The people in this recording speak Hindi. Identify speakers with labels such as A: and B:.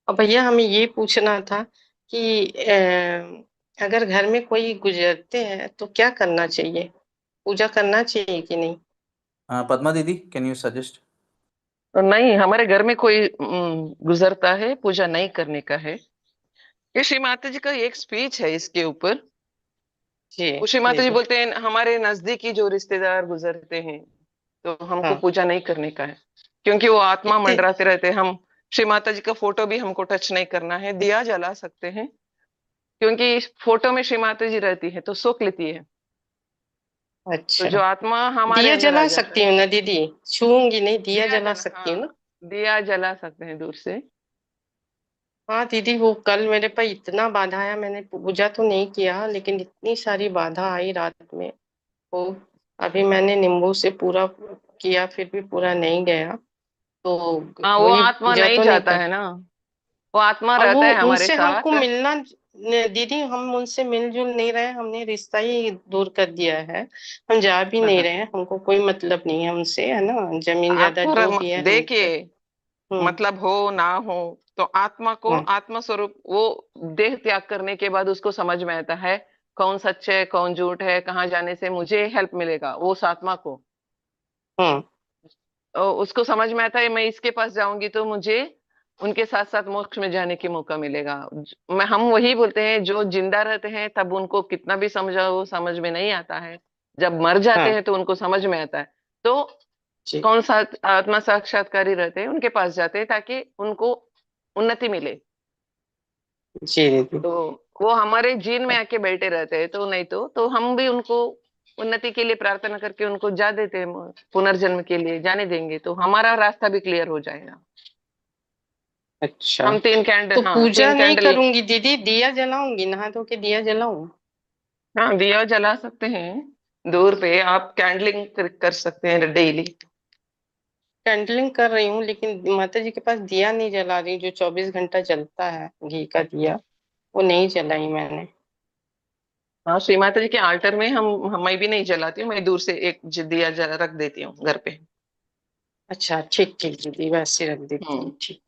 A: और भैया हमें ये पूछना था कि अगर घर में कोई गुजरते हैं तो क्या करना चाहिए? पूजा करना चाहिए कि नहीं?
B: पद्मा दीदी, कैन यू सजेस्ट?
C: तो नहीं, हमारे घर में कोई गुजरता है, पूजा नहीं करने का है। ये श्री माता जी का एक स्पीच है इसके ऊपर।
A: जी
C: वो श्री माता जी
A: दीदी।
C: बोलते हैं हमारे नजदीकी जो रिश्तेदार गुजरते हैं तो हमको
A: हाँ।
C: पूजा नहीं करने का है, क्योंकि वो आत्मा
A: कितने?
C: मंडराते रहते हैं। हम श्री माता जी का फोटो भी हमको टच नहीं करना है, दिया जला सकते हैं, क्योंकि इस फोटो में श्री माता जी रहती है तो सुख लेती है। तो
A: अच्छा।
C: जो आत्मा हमारे
A: दिया
C: अंदर आ
A: जला
C: जाता
A: सकती
C: है।
A: हूँ ना दीदी? छूऊंगी नहीं, दिया
C: दिया
A: जला
C: जला,
A: सकती हूँ ना?
C: हाँ, दिया जला सकते हैं दूर से।
A: हाँ दीदी, वो कल मेरे पर इतना बाधा आया, मैंने पूजा तो नहीं किया लेकिन इतनी सारी बाधा आई रात में। वो अभी मैंने नींबू से पूरा किया फिर भी पूरा नहीं गया। तो
C: हाँ, वो
A: वही
C: आत्मा
A: पूजा
C: नहीं
A: तो नहीं
C: जाता
A: कर।
C: है ना, वो आत्मा
A: और वो
C: रहता है हमारे
A: उनसे हमको
C: साथ।
A: मिलना दीदी, हम उनसे मिलजुल नहीं रहे, हमने रिश्ता ही दूर कर दिया है। हम जा भी नहीं
C: हाँ,
A: रहे हैं, हमको कोई मतलब नहीं है उनसे, है ना? जमीन जायदाद जो भी है हमको।
C: देखिए,
A: हम्म।
C: मतलब हो ना हो, तो आत्मा को,
A: हाँ।
C: आत्मा स्वरूप वो देह त्याग करने के बाद उसको समझ में आता है कौन सच है कौन झूठ है, कहाँ जाने से मुझे हेल्प मिलेगा, वो उस आत्मा को।
A: हाँ।
C: तो उसको समझ में आता है मैं इसके पास जाऊंगी तो मुझे उनके साथ साथ मोक्ष में जाने की मौका मिलेगा। मैं हम वही बोलते हैं, जो जिंदा रहते हैं तब उनको कितना भी समझाओ समझ में नहीं आता है, जब मर जाते
A: हाँ।
C: हैं तो उनको समझ में आता है। तो
A: जी।
C: कौन सा आत्मा साक्षात्कारी रहते हैं उनके पास जाते हैं ताकि उनको उन्नति मिले।
A: जी दीदी।
C: तो वो हमारे जीन में आके बैठे रहते हैं, तो नहीं तो हम भी उनको उन्नति के लिए प्रार्थना करके उनको जा देते हैं, पुनर्जन्म के लिए जाने देंगे तो हमारा रास्ता भी क्लियर हो जाएगा।
A: अच्छा।
C: हम तीन कैंडल,
A: तो
C: हाँ,
A: पूजा
C: तीन
A: नहीं
C: कैंडल।
A: करूंगी दीदी, दिया जलाऊंगी, नहा धो के दिया जलाऊं?
C: हाँ, दिया जला सकते हैं, दूर पे आप कैंडलिंग कर सकते हैं डेली।
A: कैंडलिंग कर रही हूँ लेकिन माता जी के पास दिया नहीं जला रही, जो 24 घंटा जलता है घी का दिया, वो नहीं जलाई मैंने।
C: हाँ, श्री माता जी के आल्टर में मैं भी नहीं जलाती हूँ, मैं दूर से एक दिया जला रख देती हूँ घर पे।
A: अच्छा ठीक ठीक दीदी, वैसे रख देती
C: हम्म।
A: हूँ, ठीक।